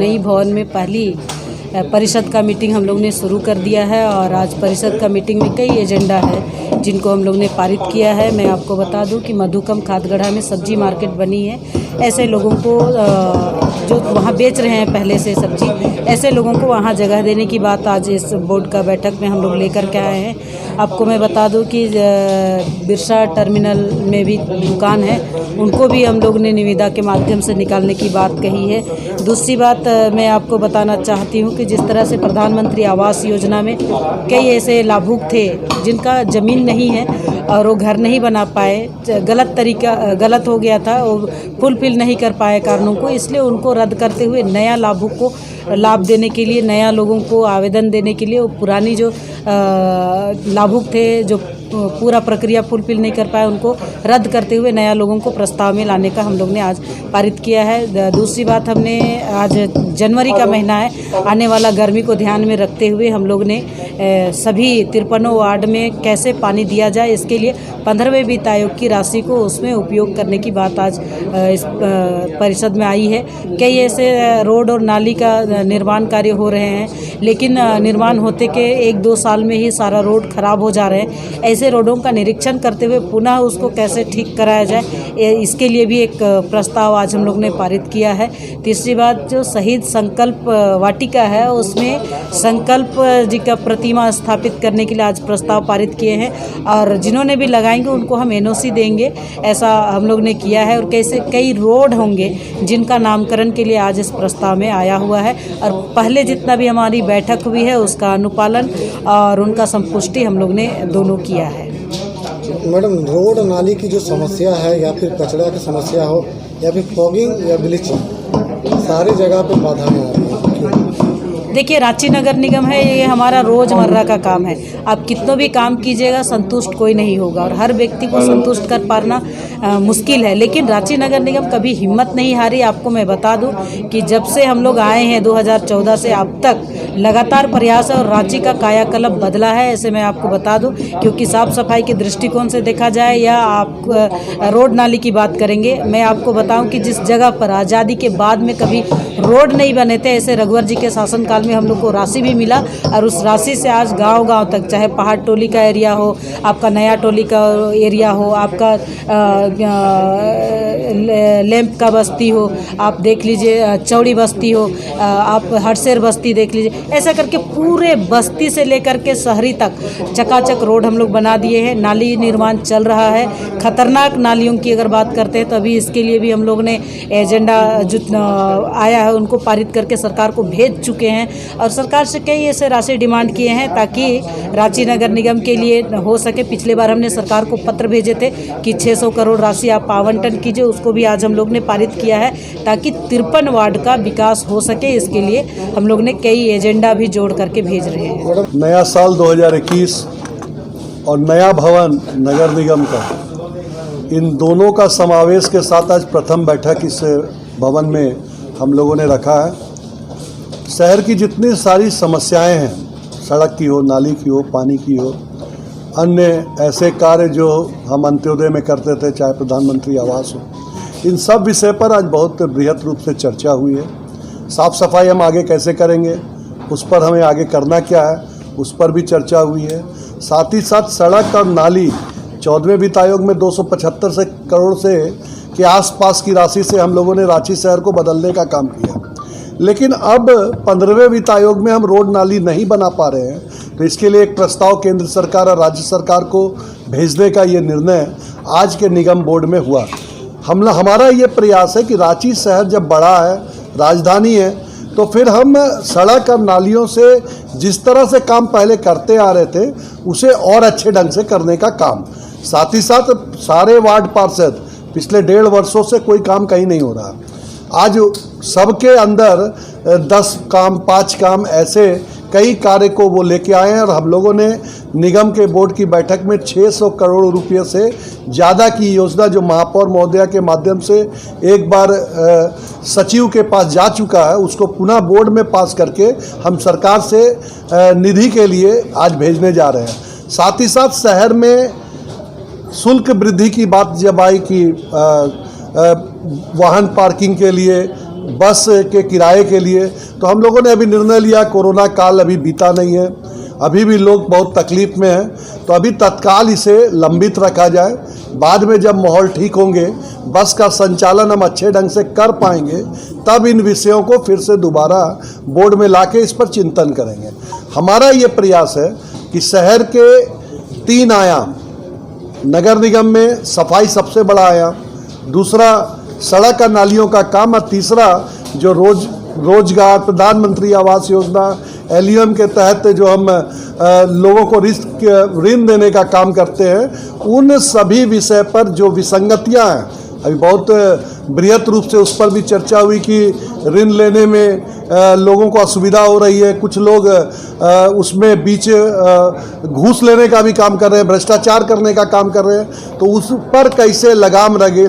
नई भवन में पहली परिषद का मीटिंग हम लोग ने शुरू कर दिया है और आज परिषद का मीटिंग में कई एजेंडा है जिनको हम लोग ने पारित किया है। मैं आपको बता दूं कि मधुकम खादगढ़ा में सब्जी मार्केट बनी है। ऐसे लोगों को जो वहाँ बेच रहे हैं पहले से सब्जी, ऐसे लोगों को वहाँ जगह देने की बात आज इस बोर्ड का बैठक में हम लोग लेकर के आए हैं। आपको मैं बता दूं कि बिरसा टर्मिनल में भी दुकान है, उनको भी हम लोग ने निविदा के माध्यम से निकालने की बात कही है। दूसरी बात मैं आपको बताना चाहती हूँ कि जिस तरह से प्रधानमंत्री आवास योजना में कई ऐसे लाभुक थे जिनका ज़मीन नहीं है और वो घर नहीं बना पाए, गलत हो गया था, वो फुलफिल नहीं कर पाए कारणों को, इसलिए उनको रद्द करते हुए नया लाभुक को लाभ देने के लिए, नया लोगों को आवेदन देने के लिए, वो पुरानी जो लाभुक थे जो पूरा प्रक्रिया फुलफिल नहीं कर पाए उनको रद्द करते हुए नया लोगों को प्रस्ताव में लाने का हम लोग ने आज पारित किया है। दूसरी बात, हमने आज जनवरी का महीना है, आने वाला गर्मी को ध्यान में रखते हुए हम लोग ने सभी 53 वार्ड में कैसे पानी दिया जाए इसके लिए 15वें वित्त आयोग की राशि को उसमें उपयोग करने की बात आज इस परिषद में आई है। कई ऐसे रोड और नाली का निर्माण कार्य हो रहे हैं, लेकिन निर्माण होते के 1-2 साल में ही सारा रोड खराब हो जा रहे हैं। ऐसे रोडों का निरीक्षण करते हुए पुनः उसको कैसे ठीक कराया जाए, इसके लिए भी एक प्रस्ताव आज हम लोग ने पारित किया है। तीसरी बात, जो शहीद संकल्प वाटिका है उसमें संकल्प जी का प्रतिमा स्थापित करने के लिए आज प्रस्ताव पारित किए हैं और जिन्होंने भी लगाएंगे उनको हम एनओसी देंगे, ऐसा हम लोग ने किया है। और कैसे कई रोड होंगे जिनका नामकरण के लिए आज इस प्रस्ताव में आया हुआ है और पहले जितना भी हमारी बैठक हुई है उसका अनुपालन और उनका संपुष्टि हम लोग ने दोनों किया है। मैडम, रोड नाली की जो समस्या है या फिर कचरा की समस्या हो या फिर फॉगिंग या ब्लीचिंग, सारी जगह पे बाधाएं आ रही हैं। देखिए, रांची नगर निगम है, ये हमारा रोज़मर्रा का काम है। आप कितना भी काम कीजिएगा संतुष्ट कोई नहीं होगा और हर व्यक्ति को संतुष्ट कर पाना मुश्किल है, लेकिन रांची नगर निगम कभी हिम्मत नहीं हारी। आपको मैं बता दूं कि जब से हम लोग आए हैं 2014 से अब तक लगातार प्रयास है और रांची का कायाकल्प बदला है, ऐसे मैं आपको बता दूं। क्योंकि साफ़ सफाई के दृष्टिकोण से देखा जाए या आप रोड नाली की बात करेंगे, मैं आपको बताऊं कि जिस जगह पर आज़ादी के बाद में कभी रोड नहीं बने थे, ऐसे रघुवर जी के शासनकाल में हम लोग को राशि भी मिला और उस राशि से आज गांव-गांव तक, चाहे पहाड़ टोली का एरिया हो, आपका नया टोली का एरिया हो, आपका लैंप का बस्ती हो, आप देख लीजिए चौड़ी बस्ती हो, आप हरसेर बस्ती देख लीजिए, ऐसा करके पूरे बस्ती से लेकर के शहरी तक चकाचक रोड हम लोग बना दिए हैं। नाली निर्माण चल रहा है। खतरनाक नालियों की अगर बात करते हैं तो अभी इसके लिए भी हम लोग ने एजेंडा जो आया है उनको पारित करके सरकार को भेज चुके हैं और सरकार से कई ऐसे राशि डिमांड किए हैं ताकि रांची नगर निगम के लिए हो सके। पिछले बार हमने सरकार को पत्र भेजे थे कि 600 करोड़ राशि आप आवंटन कीजिए, उसको भी आज हम लोग ने पारित किया है ताकि 53 वार्ड का विकास हो सके। इसके लिए हम लोग ने कई एजेंडा भी जोड़ करके भेज रहे हैं। नया साल 2021 और नया भवन नगर निगम का, इन दोनों का समावेश के साथ आज प्रथम बैठक इस भवन में हम लोगों ने रखा है। शहर की जितनी सारी समस्याएं हैं, सड़क की हो, नाली की हो, पानी की हो, अन्य ऐसे कार्य जो हम अंत्योदय में करते थे, चाहे प्रधानमंत्री आवास हो, इन सब विषय पर आज बहुत बृहद रूप से चर्चा हुई है। साफ़ सफाई हम आगे कैसे करेंगे, उस पर हमें आगे करना क्या है, उस पर भी चर्चा हुई है। साथ ही साथ सड़क और नाली 14वें वित्त आयोग में 275 करोड़ से के आसपास की राशि से हम लोगों ने रांची शहर को बदलने का काम किया, लेकिन अब 15वें वित्त आयोग में हम रोड नाली नहीं बना पा रहे हैं, तो इसके लिए एक प्रस्ताव केंद्र सरकार और राज्य सरकार को भेजने का ये निर्णय आज के निगम बोर्ड में हुआ। हमारा ये प्रयास है कि रांची शहर जब बड़ा है, राजधानी है, तो फिर हम सड़क और नालियों से जिस तरह से काम पहले करते आ रहे थे उसे और अच्छे ढंग से करने का काम, साथ ही साथ सारे वार्ड पार्षद पिछले 1.5 वर्षों से कोई काम कहीं नहीं हो रहा। आज सबके अंदर 10 काम 5 काम ऐसे कई कार्य को वो लेके आए हैं और हम लोगों ने निगम के बोर्ड की बैठक में 600 करोड़ रुपये से ज़्यादा की योजना जो महापौर महोदया के माध्यम से एक बार सचिव के पास जा चुका है, उसको पुनः बोर्ड में पास करके हम सरकार से निधि के लिए आज भेजने जा रहे हैं। साथ ही साथ शहर में शुल्क वृद्धि की बात जब आई कि वाहन पार्किंग के लिए बस के किराए के लिए। तो हम लोगों ने अभी निर्णय लिया, कोरोना काल अभी बीता नहीं है, अभी भी लोग बहुत तकलीफ़ में हैं, तो अभी तत्काल इसे लंबित रखा जाए। बाद में जब माहौल ठीक होंगे, बस का संचालन हम अच्छे ढंग से कर पाएंगे, तब इन विषयों को फिर से दोबारा बोर्ड में लाके इस पर चिंतन करेंगे। हमारा ये प्रयास है कि शहर के 3 आयाम, नगर निगम में सफाई सबसे बड़ा आयाम, दूसरा सड़क और नालियों का काम, और तीसरा जो रोजगार, प्रधानमंत्री आवास योजना, एलईएम के तहत जो हम लोगों को ऋण देने का काम करते हैं, उन सभी विषय पर जो विसंगतियां हैं, अभी बहुत बृहत रूप से उस पर भी चर्चा हुई कि ऋण लेने में लोगों को असुविधा हो रही है, कुछ लोग उसमें बीच घूस लेने का भी काम कर रहे हैं, भ्रष्टाचार करने का काम कर रहे हैं। तो उस पर कैसे लगाम लगे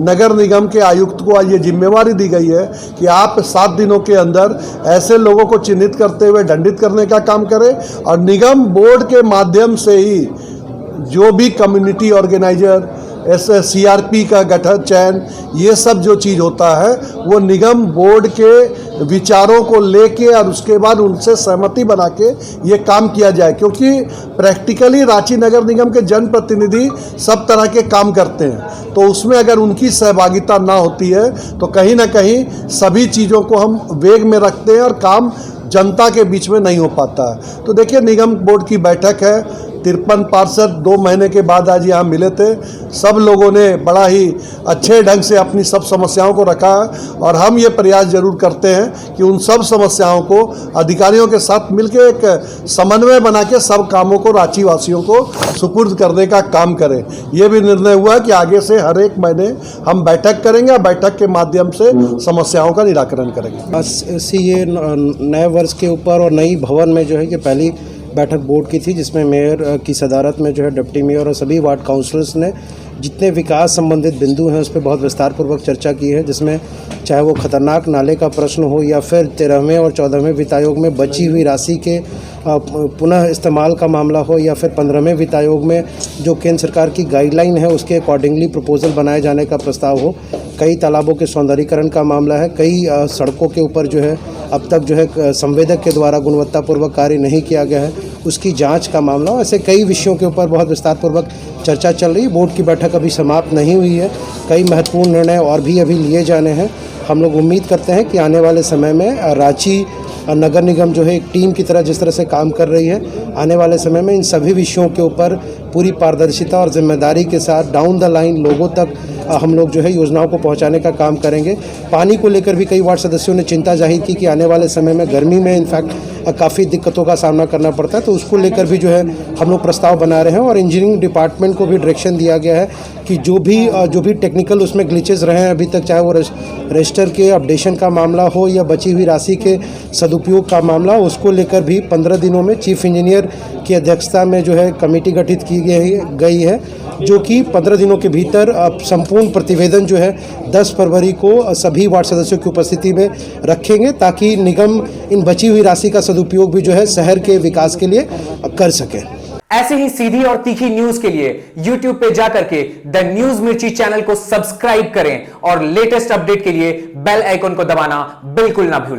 नगर निगम के आयुक्त को ये जिम्मेवारी दी गई है कि आप 7 दिनों के अंदर ऐसे लोगों को चिन्हित करते हुए दंडित करने का काम करें, और निगम बोर्ड के माध्यम से ही जो भी कम्युनिटी ऑर्गेनाइजर, CRP का गठन चयन, ये सब जो चीज़ होता है वो निगम बोर्ड के विचारों को लेके और उसके बाद उनसे सहमति बना के ये काम किया जाए, क्योंकि प्रैक्टिकली रांची नगर निगम के जनप्रतिनिधि सब तरह के काम करते हैं, तो उसमें अगर उनकी सहभागिता ना होती है तो कहीं ना कहीं सभी चीज़ों को हम वेग में रखते हैं और काम जनता के बीच में नहीं हो पाता है। तो देखिए, निगम बोर्ड की बैठक है, 53 पार्षद 2 महीने के बाद आज यहाँ मिले थे। सब लोगों ने बड़ा ही अच्छे ढंग से अपनी सब समस्याओं को रखा है, और हम ये प्रयास जरूर करते हैं कि उन सब समस्याओं को अधिकारियों के साथ मिलकर एक समन्वय बना के सब कामों को रांची वासियों को सुपुर्द करने का काम करें। ये भी निर्णय हुआ कि आगे से हर 1 महीने हम बैठक करेंगे, और बैठक के माध्यम से समस्याओं का निराकरण करेंगे। ये नए वर्ष के ऊपर और नई भवन में जो है कि पहली बैठक बोर्ड की थी, जिसमें मेयर की सदारत में जो है डिप्टी मेयर और सभी वार्ड काउंसलर्स ने जितने विकास संबंधित बिंदु हैं उस पर बहुत विस्तारपूर्वक चर्चा की है, जिसमें चाहे वो खतरनाक नाले का प्रश्न हो या फिर 13वें और 14वें वित्त आयोग में बची हुई राशि के पुनः इस्तेमाल का मामला हो, या फिर 15वें वित्त आयोग में जो केंद्र सरकार की गाइडलाइन है उसके अकॉर्डिंगली प्रपोजल बनाए जाने का प्रस्ताव हो। कई तालाबों के सौंदर्यीकरण का मामला है, कई सड़कों के ऊपर जो है अब तक जो है संवेदक के द्वारा गुणवत्तापूर्वक कार्य नहीं किया गया है, उसकी जांच का मामला, ऐसे कई विषयों के ऊपर बहुत विस्तारपूर्वक चर्चा चल रही है। बोर्ड की बैठक अभी समाप्त नहीं हुई है, कई महत्वपूर्ण निर्णय और भी अभी लिए जाने हैं। हम लोग उम्मीद करते हैं कि आने वाले समय में रांची नगर निगम जो है एक टीम की तरह जिस तरह से काम कर रही है, आने वाले समय में इन सभी विषयों के ऊपर पूरी पारदर्शिता और जिम्मेदारी के साथ डाउन द लाइन लोगों तक हम लोग जो है योजनाओं को पहुंचाने का काम करेंगे। पानी को लेकर भी कई वार्ड सदस्यों ने चिंता जाहिर की कि आने वाले समय में गर्मी में इनफैक्ट काफ़ी दिक्कतों का सामना करना पड़ता है, तो उसको लेकर भी जो है हम लोग प्रस्ताव बना रहे हैं, और इंजीनियरिंग डिपार्टमेंट को भी डायरेक्शन दिया गया है कि जो भी टेक्निकल उसमें ग्लिचेस रहे हैं अभी तक, चाहे वो रजिस्टर के अपडेशन का मामला हो या बची हुई राशि के सदुपयोग का मामला, उसको लेकर भी 15 दिनों में चीफ इंजीनियर की अध्यक्षता में जो है कमेटी गठित की गई है, जो कि 15 दिनों के भीतर संपूर्ण प्रतिवेदन जो है 10 फरवरी को सभी वार्ड सदस्यों की उपस्थिति में रखेंगे, ताकि निगम इन बची हुई राशि का सदुपयोग भी जो है शहर के विकास के लिए कर सके। ऐसे ही सीधी और तीखी न्यूज के लिए YouTube पे जाकर के द न्यूज मिर्ची चैनल को सब्सक्राइब करें, और लेटेस्ट अपडेट के लिए बेल आइकन को दबाना बिल्कुल ना भूलें।